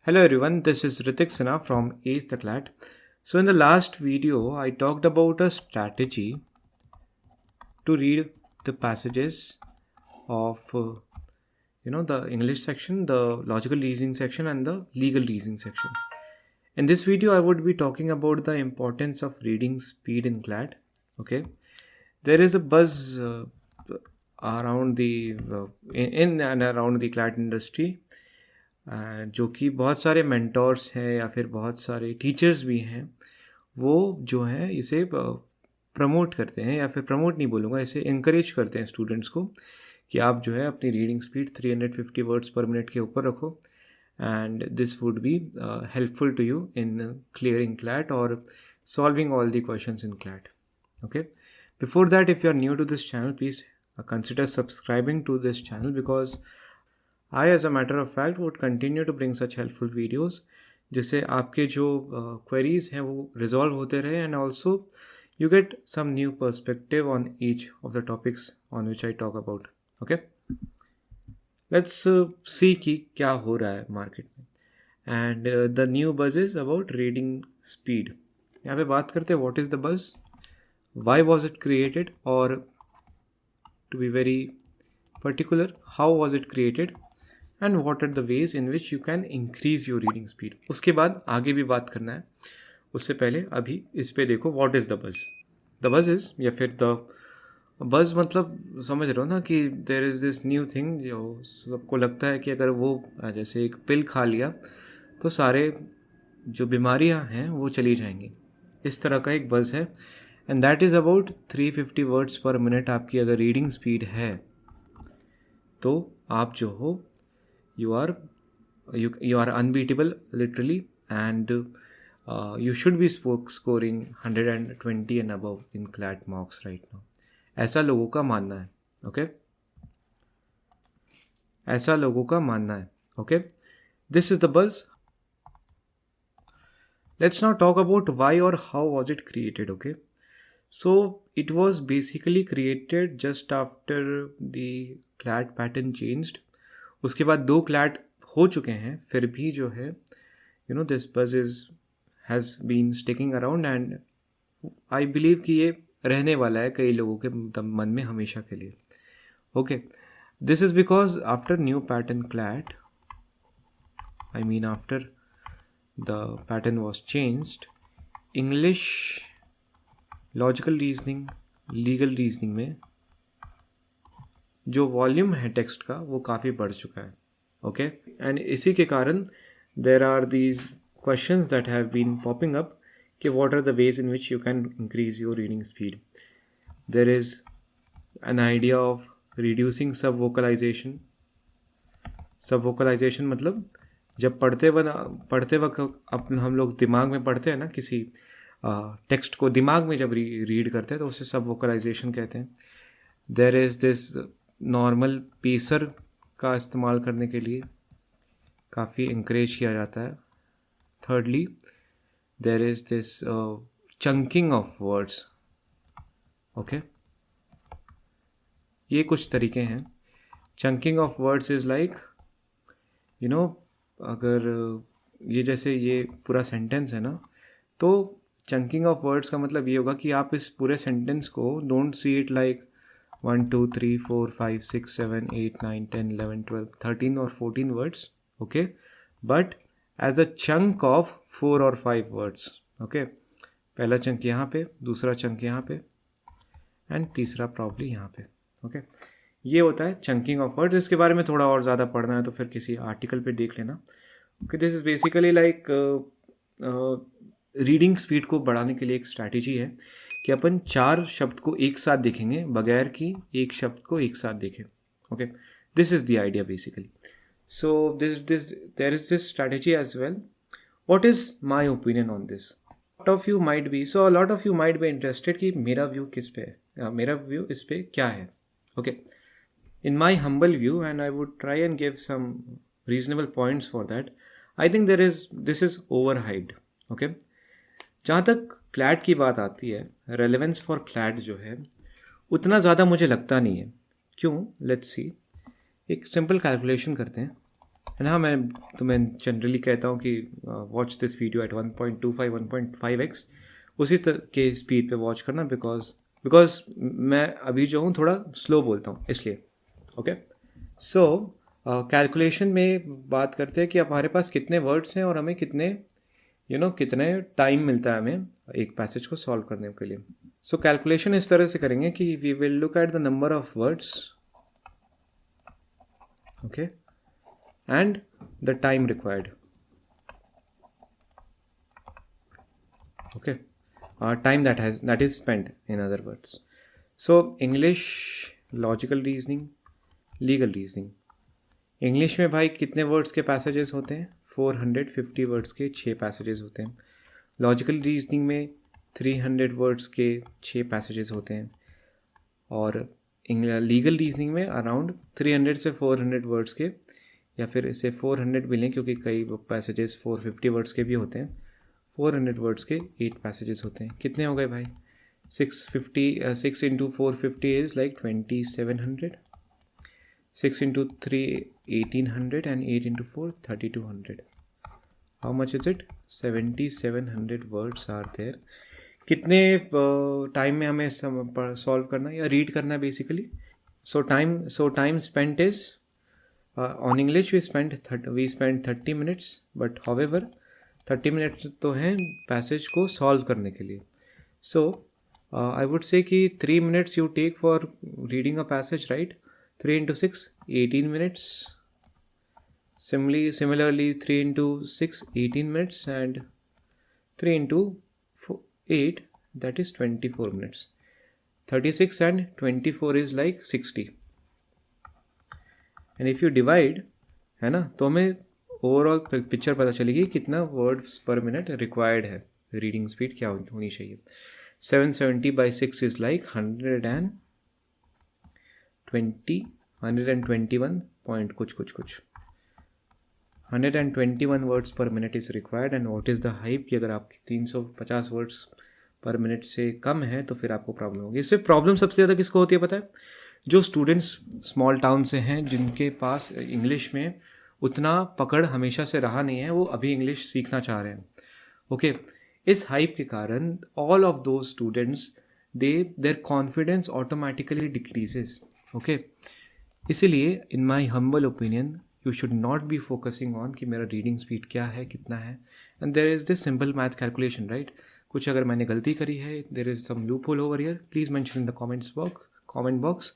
Hello everyone, this is Ritik Sinha from Ace the Clat. So in the last video, I talked about a strategy to read the passages of the English section, the logical reasoning section, and the legal reasoning section. In this video, I would be talking about the importance of reading speed in CLAT. Okay, there is a buzz around the in and around the CLAT industry. जो कि बहुत सारे mentors हैं या फिर बहुत सारे teachers भी हैं, वो जो हैं इसे प्रमोट करते हैं, या फिर प्रमोट नहीं बोलूँगा, इसे इंकरेज करते हैं स्टूडेंट्स को कि आप जो है अपनी reading speed 350 words per minute के ऊपर रखो, and this would be helpful to you in clearing CLAT और solving all the questions in CLAT. Okay, before that, if you are new to this channel, please consider subscribing to this channel, because I, as a matter of fact, would continue to bring such helpful videos जिससे आपके जो queries हैं वो resolve होते रहे, and also you get some new perspective on each of the topics on which I talk about. Okay, let's see कि क्या हो रहा है market में. And the new buzz is about reading speed. यहाँ पे बात करते हैं what is the buzz, why was it created, or to be very particular, how was it created, and what are the ways in which you can increase your reading speed. उसके बाद आगे भी बात करना है. उससे पहले अभी इस पे देखो what is the buzz. The buzz is, या फिर the buzz मतलब समझ रहे हो ना कि there is this new thing जो सबको लगता है कि अगर वो जैसे एक पिल खा लिया तो सारे जो बीमारियां हैं वो चली जाएंगी. इस तरह का एक बज़ है, and that is about 350 words per minute. आपकी अगर रीडिंग स्पीड है तो आप जो हो you are unbeatable literally, and you should be scoring 120 and above in CLAT mocks right now. ऐसा लोगों का मानना है. ओके, ऐसा लोगों का मानना है. Okay, this is the buzz. Let's now talk about why or how was it created. Okay, so it was basically created just after the CLAT pattern changed. उसके बाद 2 CLAT हो चुके हैं, फिर भी जो है this buzz has been sticking around, and I believe कि ये रहने वाला है कई लोगों के मन में हमेशा के लिए. Okay, this is because after new pattern CLAT, I mean after the pattern was changed, English logical reasoning, legal reasoning में जो वॉल्यूम है टेक्स्ट का वो काफ़ी बढ़ चुका है. ओके, एंड इसी के कारण there are these questions that have been popping up कि what are the ways in which you can increase your reading speed. There is an idea of reducing subvocalization. Subvocalization मतलब जब पढ़ते वक्त अपन हम लोग दिमाग में पढ़ते हैं ना, किसी टेक्स्ट को दिमाग में जब रीड करते हैं तो उसे सब वोकलाइजेशन कहते हैं. There is this normal pacer का इस्तेमाल करने के लिए काफ़ी इंकरेज किया जाता है. Thirdly, there is this chunking of words. Okay, ये कुछ तरीके हैं. Chunking of words is like अगर ये जैसे ये पूरा सेंटेंस है ना, तो चंकिंग ऑफ वर्ड्स का मतलब ये होगा कि आप इस पूरे सेंटेंस को डोंट सी इट लाइक 1 2 3 4 5 6 7 8 9 10 11 12 13 और 14 words. Okay, but as a chunk of 4 और 5 वर्ड्स. ओके, पहला चंक यहाँ पे, दूसरा चंक यहाँ पे, एंड तीसरा प्रॉब्ली यहाँ पे. ओके, ये होता है चंकिंग ऑफ वर्ड्स. इसके बारे में थोड़ा और ज़्यादा पढ़ना है तो फिर किसी आर्टिकल पे देख लेना. Okay, this is basically like reading speed को बढ़ाने के लिए एक स्ट्रैटेजी है कि अपन 4 शब्द को एक साथ देखेंगे बगैर कि एक शब्द को एक साथ देखें. Okay, this is the idea basically. So there is this strategy as well. What is my opinion on this? Lot of you might be interested कि मेरा व्यू किस पे है, मेरा व्यू इस पे क्या है. Okay, in my humble view, and I would try and give some reasonable points for that, I think this is overhyped. Okay, जहाँ तक CLAT की बात आती है, रेलेवेंस फॉर CLAT जो है उतना ज़्यादा मुझे लगता नहीं है. क्यों? Let's see. एक सिंपल कैलकुलेशन करते हैं. एंड हाँ, मैं जनरली कहता हूँ कि watch this video at 1.25 1.5x उसी के स्पीड पे वॉच करना, बिकॉज मैं अभी जो हूँ थोड़ा स्लो बोलता हूँ इसलिए। ओके, सो कैलकुलेशन में बात करते हैं कि हमारे पास कितने वर्ड्स हैं और हमें कितने कितने टाइम मिलता है हमें एक पैसेज को सॉल्व करने के लिए। सो कैलकुलेशन इस तरह से करेंगे कि we will look at the number of words, okay, and the time required. Okay, time that is spent, in other words. So English, logical reasoning, legal reasoning. English में भाई कितने वर्ड्स के passages होते हैं? 450 वर्ड्स के 6 passages होते हैं। Logical reasoning में 300 वर्ड्स के 6 पैसेजेस होते हैं। और लीगल रीजनिंग में अराउंड 300 से 400 वर्ड्स के, या फिर इसे 400 भी लें क्योंकि कई पैसेजेस 450 वर्ड्स के भी होते हैं। 400 वर्ड्स के 8 पैसेजेस होते हैं। कितने हो गए भाई? 6 into 450 is like 2700, 6 into 3 1800 and 8 into 4 3200। How much is it? 7700 words are there. कितने टाइम में हमें सॉल्व करना है या रीड करना है basically? So time spent is on English we spent 30 minutes, but however 30 minutes तो हैं पैसेज को सॉल्व करने के लिए। सो आई वुड से कि 3 minutes you take for reading a passage, right? 3 into 6 18 minutes. Similarly 3 into 6 18 minutes, and 3 into 8 that is 24 minutes. 36 and 24 is like 60. And if you divide, है ना, तो हमें ओवरऑल पिक्चर पता चलेगी कितना वर्ड्स पर मिनट रिक्वायर्ड है, reading speed क्या होनी चाहिए। 770 by 6 इज़ लाइक 121 पॉइंट कुछ 121 words per minute is required. And what is the hype कि अगर आपकी 350 वर्ड्स पर मिनट से कम है तो फिर आपको प्रॉब्लम होगी। इससे प्रॉब्लम सबसे ज़्यादा किसको होती है पता है? जो स्टूडेंट्स स्मॉल टाउन से हैं, जिनके पास इंग्लिश में उतना पकड़ हमेशा से रहा नहीं है, वो अभी इंग्लिश सीखना चाह रहे हैं। ओके, इस हाइप के कारण all of those students their confidence automatically decreases. Okay, इसीलिए in my humble opinion you should not be focusing on कि मेरा रीडिंग स्पीड क्या है, कितना है। And there is this simple math calculation, right? कुछ अगर मैंने गलती करी है, there is some loophole over here, please mention in the comment box.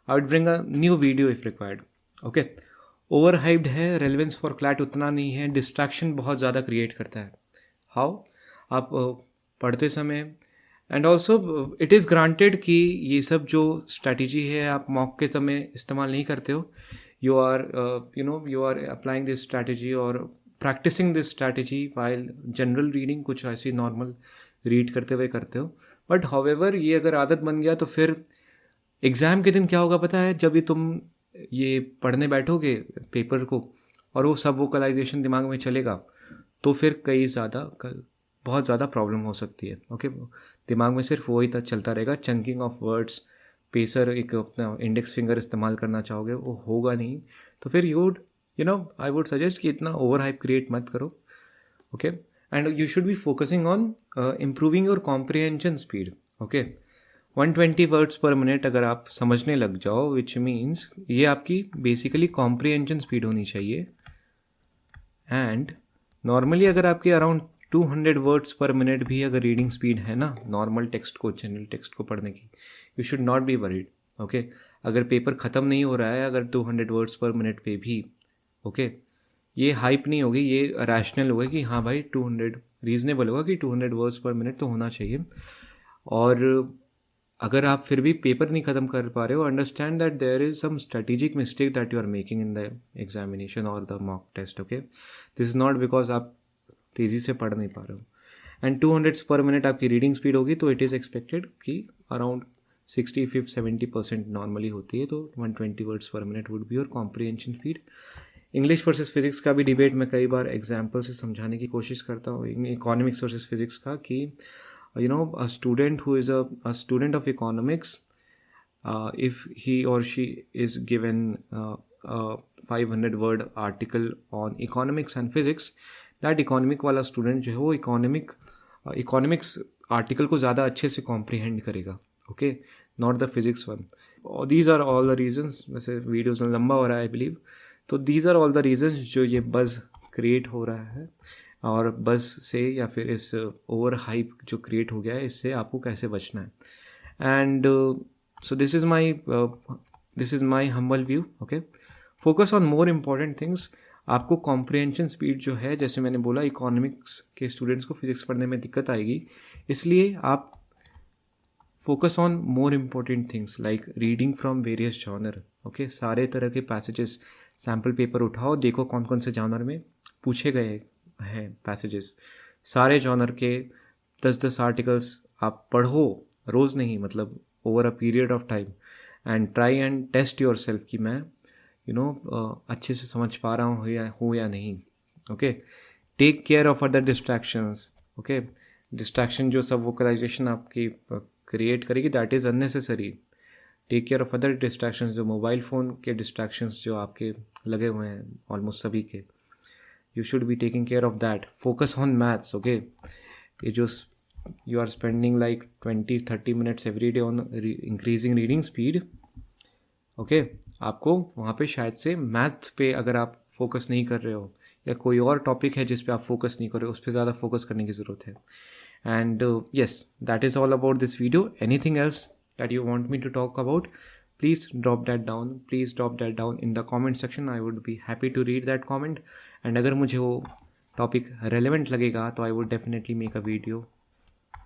I would bring a new video if required. Okay, overhyped है, relevance for CLAT उतना नहीं है, डिस्ट्रैक्शन बहुत ज़्यादा क्रिएट करता है। हाउ? आप पढ़ते समय, and also it is granted कि ये सब जो स्ट्रैटेजी है आप मॉक के समय इस्तेमाल नहीं करते हो। You are applying this strategy और practising this strategy while general reading, कुछ ऐसी नॉर्मल रीड करते हुए करते हो। बट हाउएवर ये अगर आदत बन गया तो फिर एग्ज़ाम के दिन क्या होगा पता है? जब भी तुम ये पढ़ने बैठोगे पेपर को और वो सब वोकलाइजेशन दिमाग में चलेगा, तो फिर बहुत ज़्यादा प्रॉब्लम हो सकती है। ओके, दिमाग में सिर्फ वही तक चलता रहेगा, चंकिंग ऑफ वर्ड्स, पेसर एक अपना इंडेक्स फिंगर इस्तेमाल करना चाहोगे, वो होगा नहीं। तो फिर आई वुड सजेस्ट कि इतना ओवर हाइप क्रिएट मत करो। Okay, and you should B focusing on improving your comprehension speed. Okay, 120 words per minute अगर आप समझने लग जाओ, विच मीन्स ये आपकी बेसिकली कॉम्प्रिहेंशन स्पीड होनी चाहिए। एंड नॉर्मली अगर आपके अराउंड 200 वर्ड्स पर मिनट भी अगर रीडिंग स्पीड है ना, नॉर्मल टेक्स्ट को, जनरल टेक्स्ट को पढ़ने की, you should not be worried. Okay, अगर पेपर ख़त्म नहीं हो रहा है अगर 200 वर्ड्स पर मिनट पे भी, ओके, ये हाइप नहीं होगी, ये रैशनल होगा कि हाँ भाई 200 रीजनेबल होगा कि 200 वर्ड्स पर मिनट तो होना चाहिए। और अगर आप फिर भी पेपर नहीं ख़त्म कर पा रहे हो, understand that there is some strategic mistake that you are making in the examination और the mock test. Okay, this is not because आप तेज़ी से पढ़ नहीं पा रहे हो। एंड 200 पर मिनट आपकी रीडिंग स्पीड होगी तो इट इज़ एक्सपेक्टेड कि अराउंड 65-70% नॉर्मली होती है, तो 120 words per minute would be your comprehension speed. English versus physics का भी डिबेट मैं कई बार एग्जाम्पल से समझाने की कोशिश करता हूँ, इकोनॉमिक्स वर्सेस फिजिक्स का, कि a student who is a student of economics, if he or she is given 500 word article on economics and physics, that economic वाला स्टूडेंट जो है वो इकोनॉमिक्स आर्टिकल को ज़्यादा अच्छे से कॉम्प्रीहेंड करेगा, okay, not the physics one. और these are all the reasons. वैसे वीडियोज़ में लंबा हो रहा है आई बिलीव. तो these are all the reasons जो ये बज़ क्रिएट हो रहा है, और बज़ से या फिर इस ओवर हाइप जो क्रिएट हो गया है, इससे आपको कैसे बचना है. And so this is my humble view. Okay, focus on more important things. आपको कॉम्प्रिहेंशन स्पीड जो है, जैसे मैंने बोला इकोनॉमिक्स के स्टूडेंट्स को फिजिक्स पढ़ने में दिक्कत आएगी, इसलिए आप focus on more important things like reading from various genre. Okay, सारे तरह के पैसेजेस, सैम्पल पेपर उठाओ, देखो कौन कौन से जॉनर में पूछे गए हैं पैसेजेस. सारे जॉनर के 10-10 आर्टिकल्स आप पढ़ो, रोज़ नहीं, मतलब over a period of time, and try and test yourself कि मैं अच्छे से समझ पा रहा हूँ या नहीं. Okay, take care of other distractions. Okay, distraction जो सब वोकलाइजेशन आपकी क्रिएट करेगी, that is unnecessary. Take care of other distractions, जो मोबाइल फ़ोन के डिस्ट्रैक्शंस जो आपके लगे हुए हैं ऑलमोस्ट सभी के, you should be taking care of that. Focus on maths. Okay, ये जो you are spending like 20-30 minutes every day on increasing reading speed. Okay, आपको वहाँ पे शायद से मैथ्स पे अगर आप फोकस नहीं कर रहे हो, या कोई और टॉपिक है जिस पे आप फोकस नहीं कर रहे हो, उस पर ज़्यादा फोकस करने की ज़रूरत है. And yes, that is all about this video. Anything else that you want me to talk about, please drop that down in the comment section. I would be happy to read that comment. And अगर मुझे वो topic relevant लगेगा तो I would definitely make a video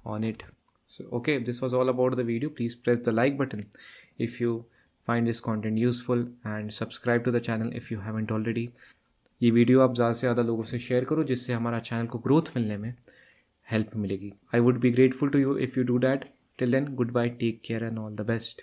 on it. So okay, this was all about the video. Please press the like button if you find this content useful, and subscribe to the channel if you haven't already. ये video आप ज़्यादा से ज़्यादा लोगों से share करो, जिससे हमारा चैनल को ग्रोथ मिलने में हेल्प मिलेगी. I would be grateful to you if you do that. Till then, good bye, take care and all the best.